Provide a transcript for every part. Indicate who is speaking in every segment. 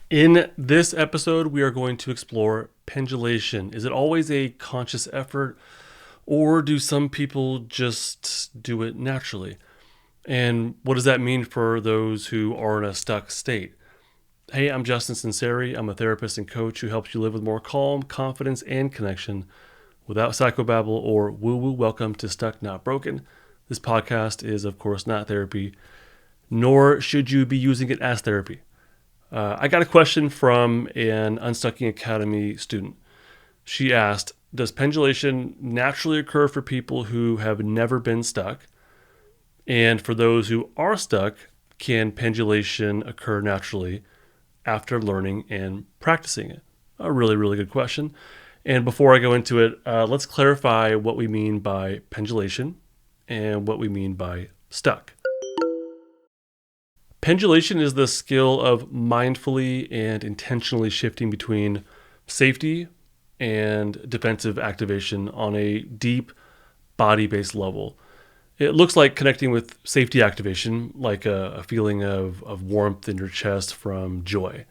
Speaker 1: In this episode, we are going to explore pendulation. Is it always a conscious effort, or do some people just do it naturally? And what does that mean for those who are in a stuck state? Hey, I'm Justin Sinceri. I'm a therapist and coach who helps you live with more calm, confidence, and connection without psychobabble or woo-woo. Welcome to Stuck Not Broken. This podcast is, of course, not therapy, nor should you be using it as therapy. I got a question from an Unstucking Academy student. She asked, does pendulation naturally occur for people who have never been stuck? And for those who are stuck, can pendulation occur naturally after learning and practicing it? A really, really good question. And before I go into it, let's clarify what we mean by pendulation and what we mean by stuck. Pendulation is the skill of mindfully and intentionally shifting between safety and defensive activation on a deep body-based level. It looks like connecting with safety activation, like a feeling of warmth in your chest from joy,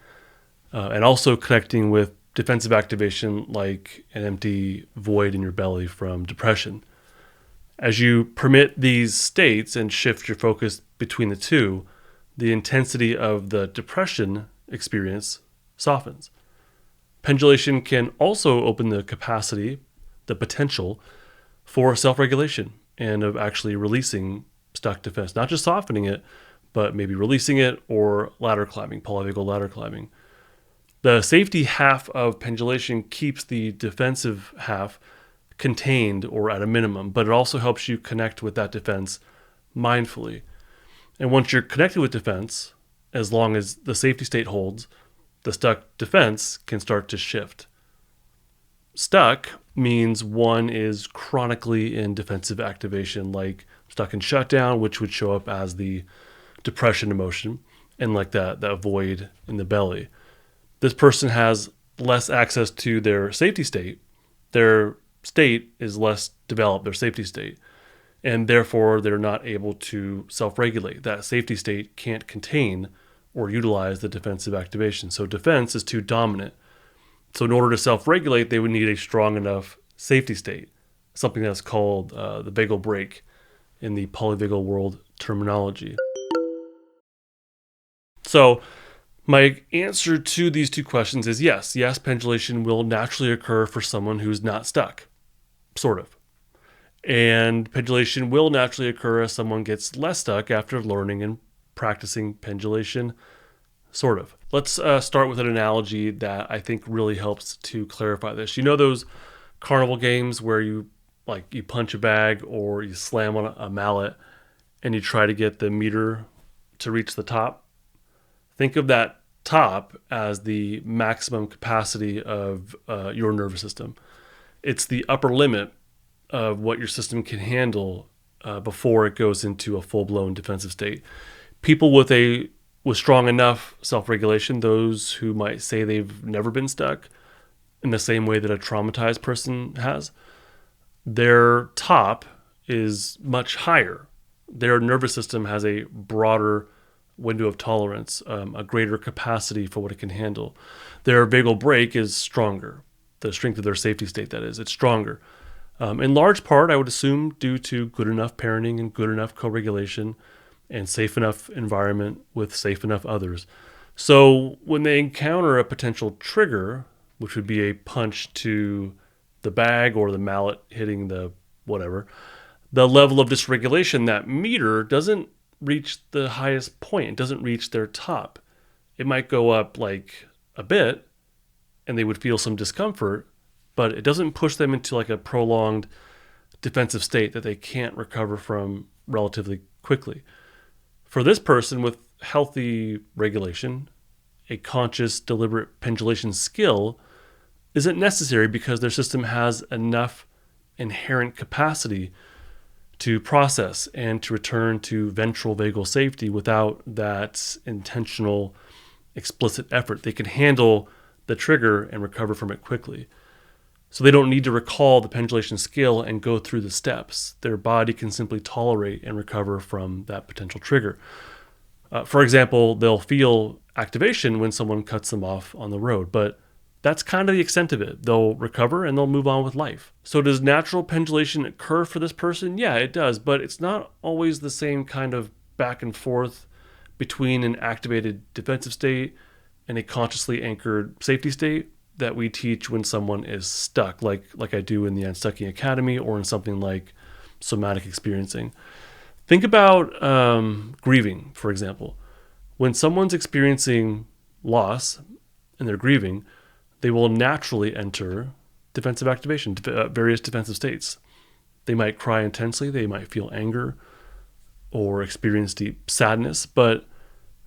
Speaker 1: and also connecting with defensive activation, like an empty void in your belly from depression. As you permit these states and shift your focus between the two, the intensity of the depression experience softens. Pendulation can also open the capacity, the potential for self-regulation and of actually releasing stuck defense, not just softening it, but maybe releasing it or ladder climbing, polyvagal ladder climbing. The safety half of pendulation keeps the defensive half contained or at a minimum, but it also helps you connect with that defense mindfully. And once you're connected with defense, as long as the safety state holds, the stuck defense can start to shift. Stuck means one is chronically in defensive activation, like stuck in shutdown, which would show up as the depression emotion, and like that void in the belly. This person has less access to their safety state. Their state is less developed, their safety state. And therefore, they're not able to self-regulate. That safety state can't contain or utilize the defensive activation. So defense is too dominant. So in order to self-regulate, they would need a strong enough safety state, something that's called the vagal brake in the polyvagal world terminology. So my answer to these two questions is yes, pendulation will naturally occur for someone who's not stuck, sort of. And pendulation will naturally occur as someone gets less stuck after learning and practicing pendulation, sort of. Let's start with an analogy that I think really helps to clarify this. You know those carnival games where you punch a bag or you slam on a mallet and you try to get the meter to reach the top? Think of that top as the maximum capacity of your nervous system. It's the upper limit of what your system can handle before it goes into a full-blown defensive state. People with strong enough self-regulation, those who might say they've never been stuck in the same way that a traumatized person has, their top is much higher. Their nervous system has a broader window of tolerance, a greater capacity for what it can handle. Their vagal brake is stronger. The strength of their safety state, that is, it's stronger. In large part, I would assume due to good enough parenting and good enough co-regulation and safe enough environment with safe enough others. So when they encounter a potential trigger, which would be a punch to the bag or the mallet hitting the whatever, the level of dysregulation, that meter doesn't reach the highest point. It doesn't reach their top. It might go up like a bit and they would feel some discomfort, but it doesn't push them into like a prolonged defensive state that they can't recover from relatively quickly. For this person with healthy regulation, a conscious, deliberate pendulation skill isn't necessary because their system has enough inherent capacity to process and to return to ventral vagal safety without that intentional, explicit effort. They can handle the trigger and recover from it quickly. So they don't need to recall the pendulation skill and go through the steps. Their body can simply tolerate and recover from that potential trigger. For example, they'll feel activation when someone cuts them off on the road. But that's kind of the extent of it. They'll recover and they'll move on with life. So does natural pendulation occur for this person? Yeah, it does, but it's not always the same kind of back and forth between an activated defensive state and a consciously anchored safety state that we teach when someone is stuck, like I do in the Unstucking Academy or in something like somatic experiencing. Think about grieving, for example. When someone's experiencing loss and they're grieving, they will naturally enter defensive activation, various defensive states. They might cry intensely, they might feel anger or experience deep sadness, but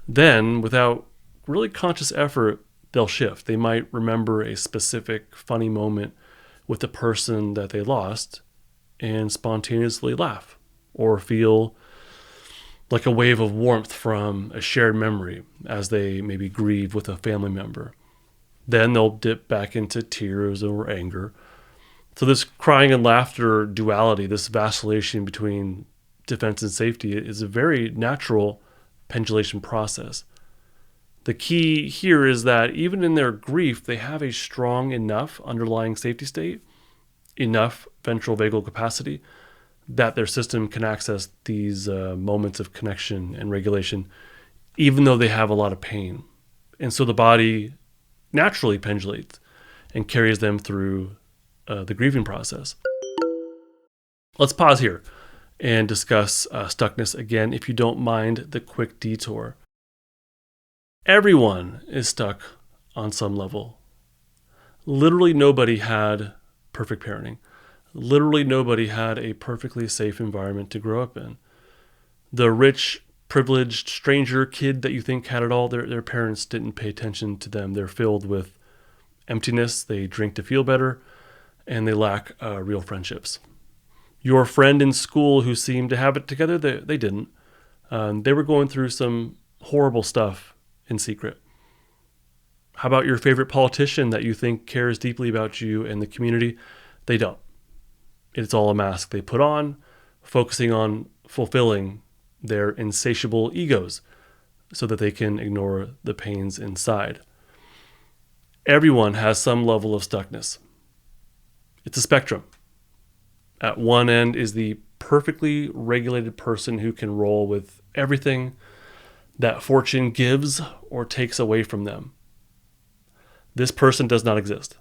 Speaker 1: then without really conscious effort, they'll shift. They might remember a specific funny moment with the person that they lost and spontaneously laugh or feel like a wave of warmth from a shared memory as they maybe grieve with a family member. Then they'll dip back into tears or anger. So this crying and laughter duality, this vacillation between defense and safety, is a very natural pendulation process. The key here is that even in their grief, they have a strong enough underlying safety state, enough ventral vagal capacity, that their system can access these moments of connection and regulation, even though they have a lot of pain. And so the body naturally pendulates and carries them through the grieving process. Let's pause here and discuss stuckness again, if you don't mind the quick detour. Everyone is stuck on some level. Literally nobody had perfect parenting. Literally nobody had a perfectly safe environment to grow up in. The rich, privileged stranger kid that you think had it all, their parents didn't pay attention to them. They're filled with emptiness, they drink to feel better, and they lack real friendships. Your friend in school who seemed to have it together, they didn't. They were going through some horrible stuff in secret. How about your favorite politician that you think cares deeply about you and the community? They don't. It's all a mask they put on, focusing on fulfilling their insatiable egos so that they can ignore the pains inside. Everyone has some level of stuckness. It's a spectrum. At one end is the perfectly regulated person who can roll with everything that fortune gives or takes away from them. This person does not exist.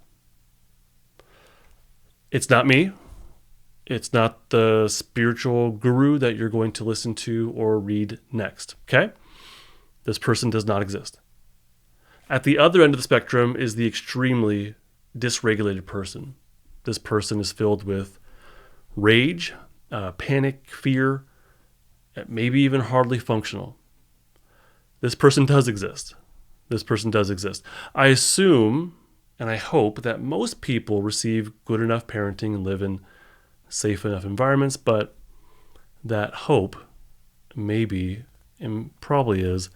Speaker 1: It's not me. It's not the spiritual guru that you're going to listen to or read next, okay? This person does not exist. At the other end of the spectrum is the extremely dysregulated person. This person is filled with rage, panic, fear, maybe even hardly functional. This person does exist. This person does exist. I assume and I hope that most people receive good enough parenting and live in safe enough environments, but that hope maybe and probably is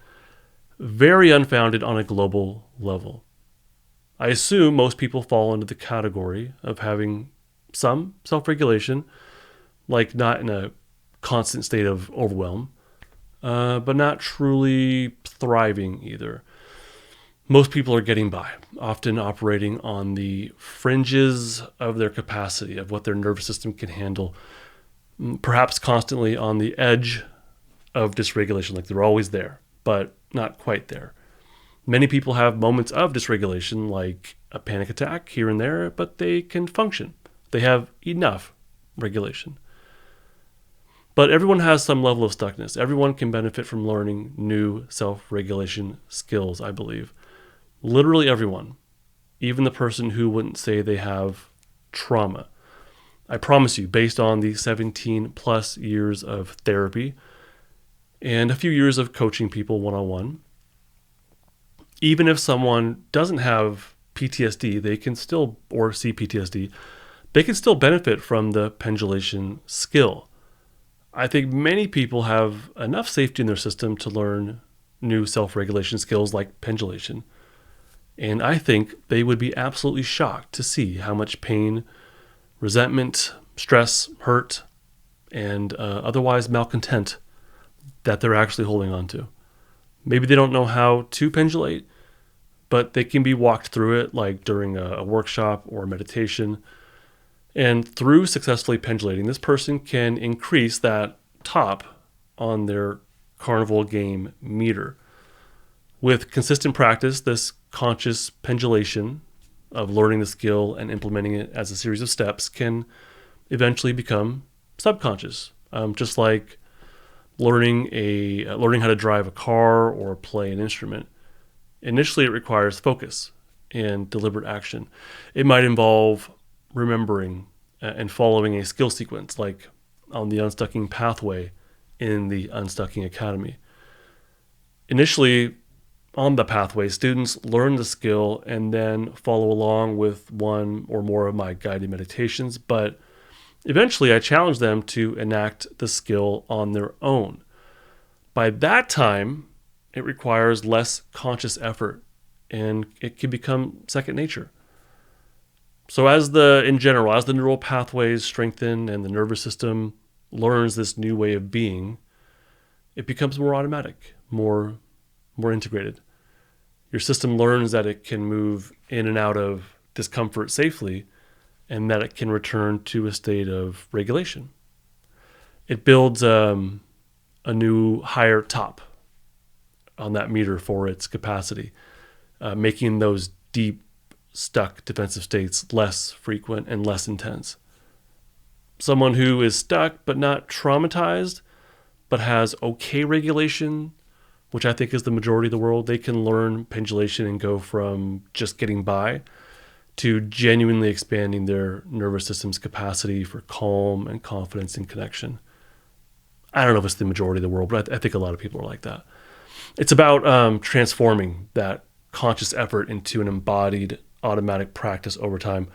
Speaker 1: very unfounded on a global level. I assume most people fall into the category of having some self-regulation, like not in a constant state of overwhelm, but not truly thriving either. Most people are getting by, often operating on the fringes of their capacity, of what their nervous system can handle, perhaps constantly on the edge of dysregulation, like they're always there, but not quite there. Many people have moments of dysregulation, like a panic attack here and there, but they can function. They have enough regulation. But everyone has some level of stuckness. Everyone can benefit from learning new self-regulation skills, I believe. Literally everyone, even the person who wouldn't say they have trauma. I promise you, based on the 17 plus years of therapy and a few years of coaching people one-on-one, even if someone doesn't have PTSD, they can still, or CPTSD, they can still benefit from the pendulation skill. I think many people have enough safety in their system to learn new self-regulation skills like pendulation. And I think they would be absolutely shocked to see how much pain, resentment, stress, hurt, and otherwise malcontent that they're actually holding on to. Maybe they don't know how to pendulate, but they can be walked through it, like during a workshop or meditation. And through successfully pendulating, this person can increase that top on their carnival game meter. With consistent practice, this conscious pendulation of learning the skill and implementing it as a series of steps can eventually become subconscious, just like learning how to drive a car or play an instrument. Initially, it requires focus and deliberate action. It might involve remembering and following a skill sequence, like on the unstucking pathway in the Unstucking Academy. Initially, on the pathway, students learn the skill and then follow along with one or more of my guided meditations, but eventually I challenge them to enact the skill on their own. By that time, it requires less conscious effort and it can become second nature. So in general, as the neural pathways strengthen and the nervous system learns this new way of being, it becomes more automatic, more integrated. Your system learns that it can move in and out of discomfort safely and that it can return to a state of regulation. It builds a new higher top on that meter for its capacity, making those deep, stuck defensive states less frequent and less intense. Someone who is stuck but not traumatized, but has okay regulation, which I think is the majority of the world, they can learn pendulation and go from just getting by to genuinely expanding their nervous system's capacity for calm and confidence and connection. I don't know if it's the majority of the world, but I think a lot of people are like that. It's about transforming that conscious effort into an embodied automatic practice over time,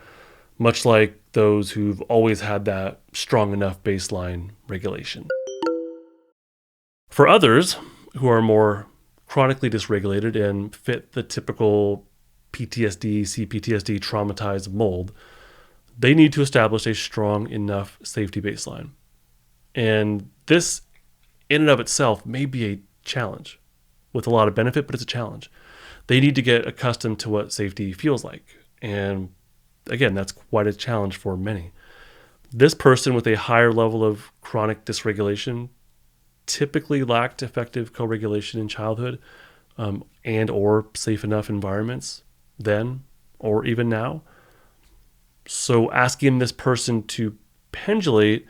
Speaker 1: much like those who've always had that strong enough baseline regulation. For others who are more chronically dysregulated and fit the typical PTSD, CPTSD traumatized mold, they need to establish a strong enough safety baseline. And this in and of itself may be a challenge with a lot of benefit, but it's a challenge. They need to get accustomed to what safety feels like. And again, that's quite a challenge for many. This person with a higher level of chronic dysregulation typically lacked effective co-regulation in childhood and or safe enough environments then or even now. So asking this person to pendulate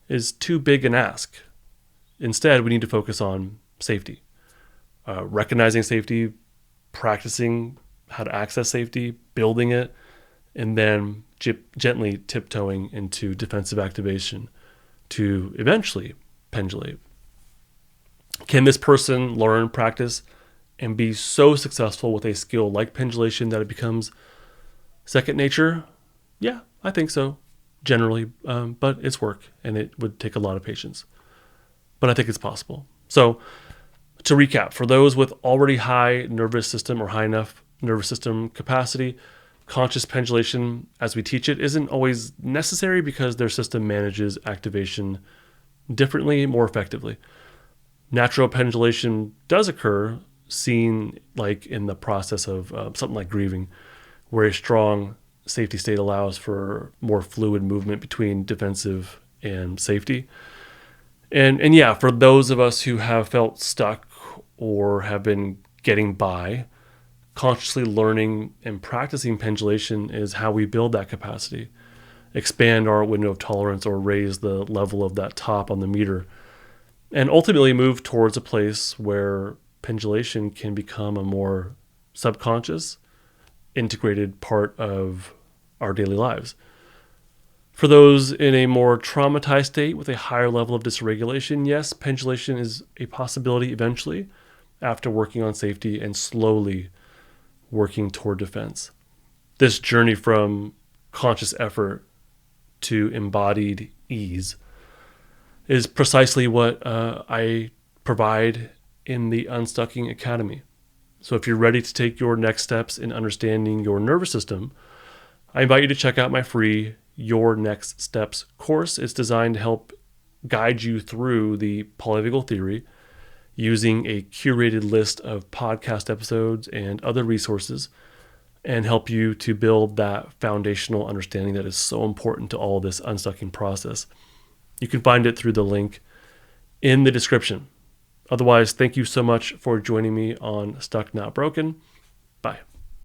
Speaker 1: is too big an ask. Instead, we need to focus on safety, recognizing safety, practicing how to access safety, building it, and then gently tiptoeing into defensive activation to eventually pendulate. Can this person learn, practice, and be so successful with a skill like pendulation that it becomes second nature? Yeah, I think so, generally, but it's work and it would take a lot of patience. But I think it's possible. So to recap, for those with already high nervous system or high enough nervous system capacity, conscious pendulation as we teach it isn't always necessary because their system manages activation differently, more effectively. Natural pendulation does occur, seen like in the process of something like grieving, where a strong safety state allows for more fluid movement between defensive and safety. And yeah, for those of us who have felt stuck or have been getting by, consciously learning and practicing pendulation is how we build that capacity, expand our window of tolerance or raise the level of that top on the meter, and ultimately move towards a place where pendulation can become a more subconscious, integrated part of our daily lives. For those in a more traumatized state with a higher level of dysregulation, yes, pendulation is a possibility eventually after working on safety and slowly working toward defense. This journey from conscious effort to embodied ease is precisely what I provide in the Unstucking Academy. So if you're ready to take your next steps in understanding your nervous system, I invite you to check out my free Your Next Steps course. It's designed to help guide you through the polyvagal theory, using a curated list of podcast episodes and other resources, and help you to build that foundational understanding that is so important to all this unstucking process. You can find it through the link in the description. Otherwise, thank you so much for joining me on Stuck Not Broken. Bye.